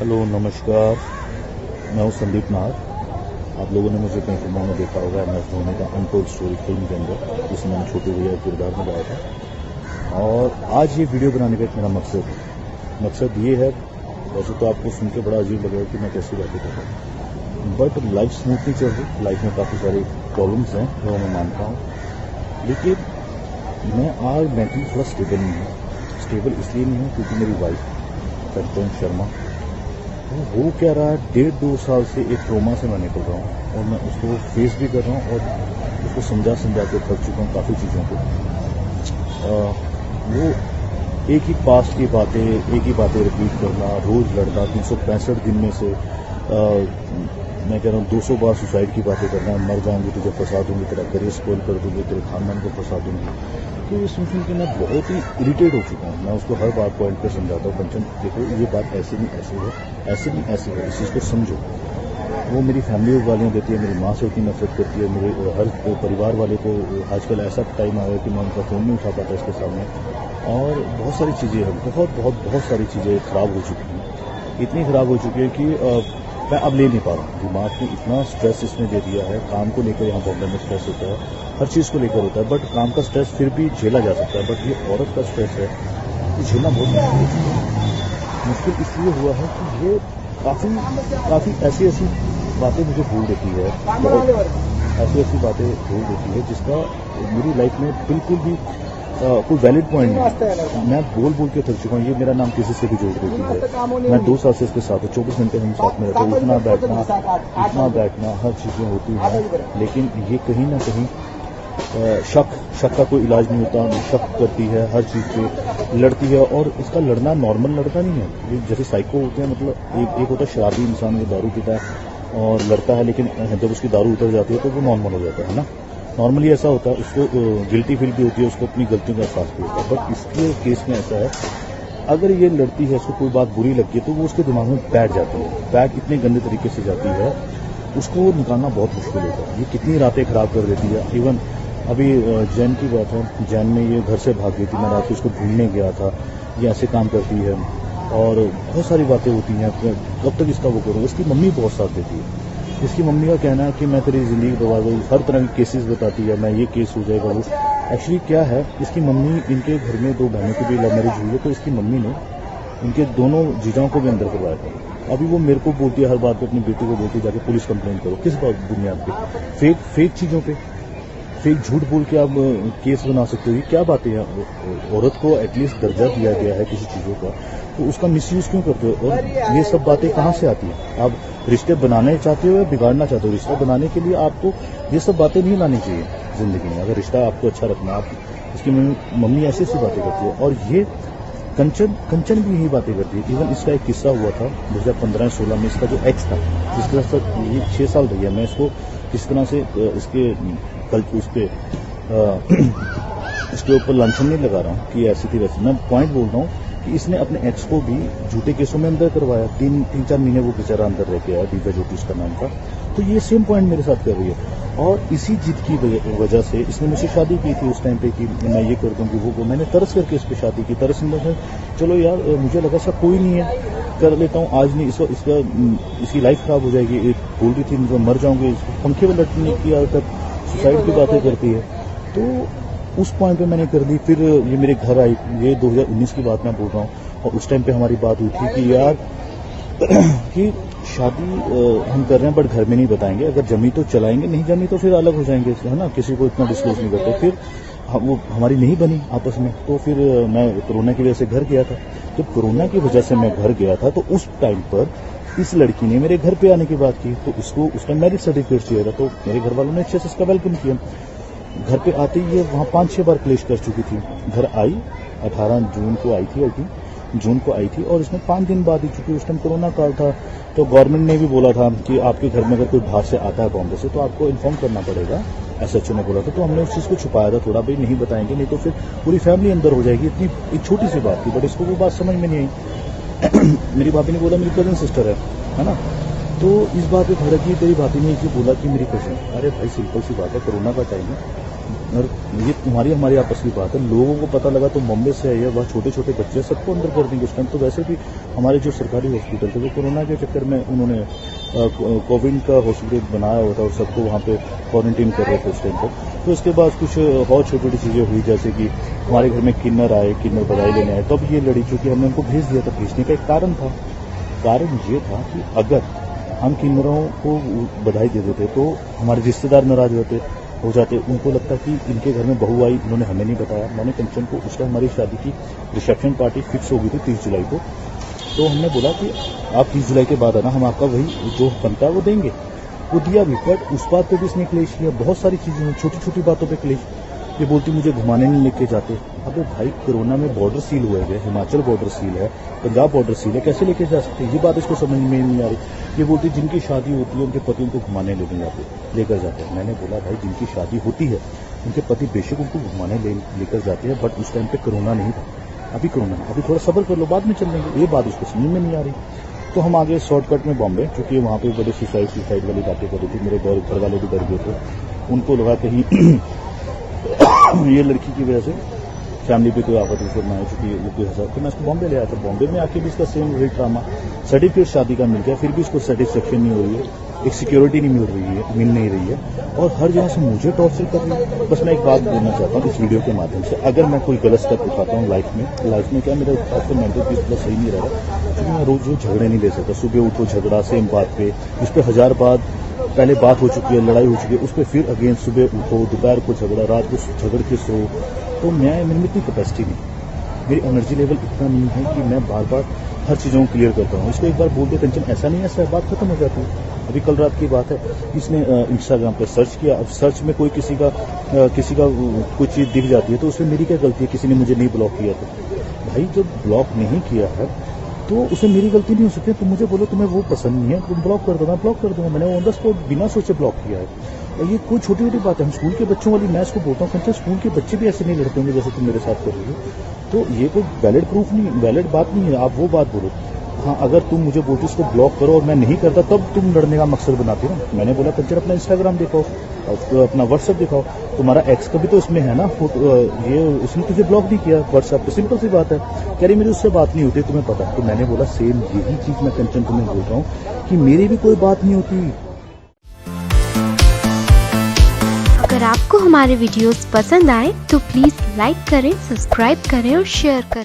Hello नमस्कार, मैं हूँ संदीप नाहर। आप लोगों ने मुझे कई फिल्मों में देखा होगा, एम एस धोनी का अनटोल्ड स्टोरी फिल्म के अंदर, जिसमें मैंने छोटे भैया किरदार निभाया था। और आज ये वीडियो बनाने का एक मेरा मकसद ये है, वैसे तो आपको सुन के बड़ा अजीब लगेगा कि मैं कैसी बातें कर रहा हूँ, बट लाइफ स्मूथ नहीं चल रही। लाइफ में काफ़ी सारी प्रॉब्लम्स हैं जो मैं मानता हूँ, लेकिन मैं आज मेंटली थोड़ा स्टेबल नहीं हूँ। स्टेबल इसलिए नहीं हूँ क्योंकि मेरी वाइफ कंचन शर्मा वो क्या रहा है, 1.5-2 साल से एक ट्रोमा से मैं निकल रहा हूँ और मैं उसको फेस भी कर रहा हूँ और उसको समझा के थक चुका हूँ काफ़ी चीज़ों को। वो एक ही पास्ट की बातें रिपीट करना, रोज़ लड़ना, 365 दिन में से मैं कह रहा हूँ 200 बार सुसाइड की बातें करना, मर जाऊंगी तुझे फंसा दूंगी, तेरा करियर स्पॉइल कर दूंगी, तेरे खानदान को फंसा दूंगी। तो ये सुन के मैं बहुत ही इरिटेट हो चुका हूँ। मैं उसको हर बात पॉइंट पे समझाता हूँ, कंचन देखो ये बात ऐसे नहीं ऐसे है, ऐसे नहीं ऐसे है, इस चीज़ को समझो। वो मेरी फैमिली को गालियाँ देती है, मेरी माँ से उतनी नफरत करती है, मेरे हर परिवार वाले को। आजकल ऐसा टाइम आ गया कि मैं उनका फ़ोन नहीं उठा पाता इसके सामने, और बहुत सारी चीज़ें हैं, बहुत सारी चीज़ें ख़राब हो चुकी हैं। इतनी ख़राब हो चुकी है कि मैं अब ले नहीं पा रहा हूँ। दिमाग में इतना स्ट्रेस इसने दे दिया है, काम को लेकर यहाँ बॉम्बे में स्ट्रेस होता है, हर चीज़ को लेकर होता है, बट काम का स्ट्रेस फिर भी झेला जा सकता है, बट ये औरत का स्ट्रेस है, ये झेलना बहुत मुश्किल इसलिए हुआ है कि ये काफ़ी ऐसी बातें मुझे भूल देती है, ऐसी बातें भूल देती है जिसका मेरी लाइफ में बिल्कुल भी कोई वैलिड पॉइंट नहीं। मैं बोल के थक चुका हूँ। ये मेरा नाम किसी से भी जोड़ देती है। मैं 2 साल से इसके साथ हूँ, 24 घंटे हम साथ में रहते हैं, उठना बैठना हर चीज़ें होती हैं, लेकिन ये कहीं ना कहीं शक का कोई इलाज नहीं होता। शक करती है, हर चीज़ पे लड़ती है, और इसका लड़ना नॉर्मल लड़का नहीं है। ये जैसे साइको होते हैं, मतलब एक होता है शराबी इंसान, जो दारू पीता है और लड़ता है, लेकिन जब उसकी दारू उतर जाती है तो वो नॉर्मल हो जाता है ना। नॉर्मली ऐसा होता है, उसको गिल्टी फील भी होती है, उसको अपनी गलतियों का एहसास भी होता है, बट इसके केस में ऐसा है, अगर ये लड़ती है, उसको कोई बात बुरी लगी है तो वो उसके दिमाग में बैठ जाती है, बैठ इतने गंदे तरीके से जाती है, उसको निकालना बहुत मुश्किल होता है। ये कितनी रातें खराब कर देती है। इवन अभी जैन की बात है, जैन में ये घर से भाग गई थी, मैं रात को उसको ढूंढने गया था, ये ऐसे काम करती है और बहुत सारी बातें होती हैं। कब तक इसका वो करूँ। इसकी मम्मी बहुत साथ देती है। इसकी मम्मी का कहना है कि मैं तेरी ज़िंदगी बर्बाद गई, हर तरह के केसेस बताती है, मैं ये केस हो जाएगा वो। एक्चुअली क्या है, इसकी मम्मी, इनके घर में 2 बहनों की भी लव मैरिज हुई है, तो इसकी मम्मी ने इनके दोनों जीजाओं को भी अंदर करवाया था। अभी वो मेरे को बोलती है, हर बात पे अपनी बेटी को बोलती है जाके पुलिस कंप्लेंट करो। किस बात बुनियाद पे? फेक चीज़ों पे, फेक झूठ बोल के आप केस बना सकते हो। ये क्या बातें हैं? औरत को एटलीस्ट दर्जा दिया गया है किसी चीज़ों का, तो उसका मिसयूज क्यों करते हो? और ये सब बातें कहाँ से आती हैं? आप रिश्ते बनाने चाहते हो या बिगाड़ना चाहते हो? रिश्ता बनाने के लिए आपको ये सब बातें नहीं लानी चाहिए जिंदगी में। अगर रिश्ता आपको अच्छा रखना, आप इसकी मम्मी ऐसी बातें करती है, और ये कंचन भी यही बातें करती है। इवन इसका एक किस्सा हुआ था 2015-16 में। इसका जो एक्स था, जिसके साथ ये 6 साल भैया, मैं इसको किस तरह से इसके कल इसके ऊपर लांछन नहीं लगा रहा हूँ कि ऐसी थी वैसी। मैं पॉइंट बोल रहा हूँ कि इसने अपने एक्स को भी झूठे केसों में अंदर करवाया। 3-4 महीने वो बेचारा अंदर रह के आया, दिव्या ज्योति उसका नाम था। तो ये सेम पॉइंट मेरे साथ कर रही है, और इसी जिद की वजह से इसने मुझसे शादी की थी उस टाइम पे कि मैं ये कर दूंगी वो। मैंने तरस करके इस पर शादी की। तरस में चलो यार, मुझे लगा सब कोई नहीं है, कर लेता हूँ, आज नहीं इसकी लाइफ खराब हो जाएगी। बोल रही थी मतलब मर जाऊंगी, पंखे में लटकने की आदत, सुसाइड की बातें करती है। तो उस पॉइंट पे मैंने कर दी। फिर ये मेरे घर आई, ये 2019 की बात मैं बोल रहा हूँ, और उस टाइम पे हमारी बात हुई थी कि यार कि शादी हम कर रहे हैं, बट घर में नहीं बताएंगे, अगर जमी तो चलाएंगे, नहीं जमी तो फिर अलग हो जाएंगे, है ना, किसी को इतना डिस्क्लोज नहीं करते। फिर वो हमारी नहीं बनी आपस में, तो फिर मैं कोरोना की वजह से घर गया था। जब कोरोना की वजह से मैं घर गया था, तो उस टाइम पर इस लड़की ने मेरे घर पे आने की बात की, तो इसको उस टाइम मैरिज सर्टिफिकेट चाहिए था, तो मेरे घर वालों ने अच्छे से इसका वेलकम किया। घर पे आते ही ये वहाँ 5-6 बार क्लेश कर चुकी थी। घर आई 18 जून को आई थी, जून को आई थी, और इसमें 5 दिन बाद ही, चूंकि उस टाइम कोरोना काल था, तो गवर्नमेंट ने भी बोला था कि आपके घर में अगर कोई बाहर से आता है बॉम्बे से, तो आपको इन्फॉर्म करना पड़ेगा। एसएचओ ने बोला था। तो हमने उस चीज़ को छुपाया था थोड़ा, भाई नहीं बताएंगे, नहीं तो फिर पूरी फैमिली अंदर हो जाएगी। इतनी एक छोटी सी बात थी, बट इसको वो बात समझ में नहीं आई। मेरी भाभी ने बोला मेरी कजन सिस्टर है ना, तो इस बात पे भड़क गई। तेरी भाभी ने ये बोला कि मेरी कजन। अरे भाई सिंपल सी बात है, कोरोना का टाइम है, और ये तुम्हारी हमारी आपस की बात है। लोगों को पता लगा तो बॉम्बे से आई है, वह छोटे छोटे बच्चे सबको अंदर कर देंगे। उस टाइम तो वैसे भी हमारे जो सरकारी हॉस्पिटल थे वो कोरोना के चक्कर में उन्होंने कोविड का हॉस्पिटल बनाया हुआ था और सबको वहाँ पे क्वारंटीन कर रहे थे उस टाइम पर। तो उसके बाद कुछ और छोटी छोटी चीज़ें हुई, जैसे कि हमारे घर में किन्नर आए, किन्नर बधाई लेने आए, तब ये लड़ी चूँकि हमने उनको भेज दिया था। भेजने का एक कारण था, कारण ये था कि अगर हम किन्नरों को बधाई दे देते तो हमारे रिश्तेदार नाराज हो जाते। उनको लगता कि इनके घर में बहू आई, इन्होंने हमें नहीं बताया। मैंने कंचन को, उस टाइम हमारी शादी की रिसेप्शन पार्टी फिक्स हो गई थी 30 जुलाई को, तो हमने बोला कि आप 30 जुलाई के बाद आना, हम आपका वही जो बनता है वो देंगे। वो दिया भी, बट उस बात पे भी इसने क्लेश किया। बहुत सारी चीजें, छोटी छोटी बातों पे क्लेश। ये बोलती मुझे घुमाने नहीं लेके जाते। अबे भाई, कोरोना में बॉर्डर सील हुए गए, हिमाचल बॉर्डर सील है, पंजाब बॉर्डर सील है, कैसे लेके जा सकते? ये बात इसको समझ में नहीं आ रही। ये बोलती जिनकी शादी होती है उनके पति उनको घुमाने लेकर जाते हैं। मैंने बोला भाई, जिनकी शादी होती है उनके पति बेशक उनको घुमाने लेकर जाते हैं, बट उस टाइम पे कोरोना नहीं था। अभी कोरोना, अभी थोड़ा सब्र कर लो, बाद में चल लेंगे। ये बात उसको समझ में नहीं आ रही। तो हम आगे शॉर्टकट में बॉम्बे, क्योंकि वहाँ पे बड़े सुसाइड वाली बातें कर रही थी। मेरे घर वाले भी डर गए थे, उनको लगा कहीं ये लड़की की वजह से फैमिली पे कोई आफत उफत ना है, चूंकि ये 2000। तो मैं इसको बॉम्बे ले आया था। बॉम्बे में आके भी इसका सेम वही ड्रामा। सर्टिफिकेट शादी का मिल गया, फिर भी इसको सेटिस्फेक्शन नहीं हो रही है, एक सिक्योरिटी नहीं मिल नहीं रही है, और हर जगह से मुझे टॉर्चर कर रही है। बस मैं एक बात बोलना चाहता हूँ इस वीडियो के माध्यम से, अगर मैं कोई गलत स्टेप उठाता हूँ लाइफ में क्या मेरा आजकल मेंटल पीस थोड़ा सही नहीं रहा है, क्योंकि मैं रोज झगड़े नहीं ले सकता। सुबह उठो झगड़ा सेम बात पे, उस पर 1000 बात पहले बात हो चुकी है, लड़ाई हो चुकी है, उस पर फिर अगेन सुबह उठो, दोपहर को झगड़ा, रात को झगड़ के सो। तो मेरे में इतनी कैपेसिटी नहीं, मेरी एनर्जी लेवल इतना नहीं है कि मैं बार बार हर चीज़ों को क्लियर करता हूँ। इसको एक बार बोल दे कंचन ऐसा नहीं है, ऐसा बात खत्म हो जाती है। अभी कल रात की बात है, इसने इंस्टाग्राम पे सर्च किया। अब सर्च में कोई किसी का कोई चीज़ दिख जाती है तो उसमें मेरी क्या गलती है? किसी ने मुझे नहीं ब्लॉक किया था। भाई, जब ब्लॉक नहीं किया है तो उसमें मेरी गलती नहीं हो सकती। तुम मुझे बोलो तुम्हें वो पसंद नहीं है, तुम ब्लॉक कर दो, मैं ब्लॉक कर दूंगा। मैंने ऑन द स्पॉट बिना सोचे ब्लॉक किया है। और ये कोई छोटी छोटी बात है। हम स्कूल के बच्चों वाली, मैं इसको बोलता हूँ कंचन, स्कूल के बच्चे भी ऐसे नहीं लड़ते होंगे जैसे तुम मेरे साथ कर रही हो। तो ये कोई वैलिड प्रूफ नहीं, वैलिड बात नहीं है। आप वो बात बोलो। हाँ, अगर तुम मुझे बोलते इसको ब्लॉक करो और मैं नहीं करता, तब तुम लड़ने का मकसद बनाते हो। मैंने बोला कंचन अपना इंस्टाग्राम दिखाओ, अपना व्हाट्सएप दिखाओ, तुम्हारा एक्स का भी तो इसमें है ना फोटो, ये उसने तुझे ब्लॉक नहीं किया व्हाट्सएप पे, सिंपल सी बात है। कह रही मेरी उससे बात नहीं होती, तुम्हें पता। तो मैंने बोला सेम यही चीज मैं कंचन तुम्हें बोल रहा हूँ कि मेरी भी कोई बात नहीं होती। अगर आपको हमारे वीडियोस पसंद आए तो प्लीज लाइक करें, सब्सक्राइब करें और शेयर करें।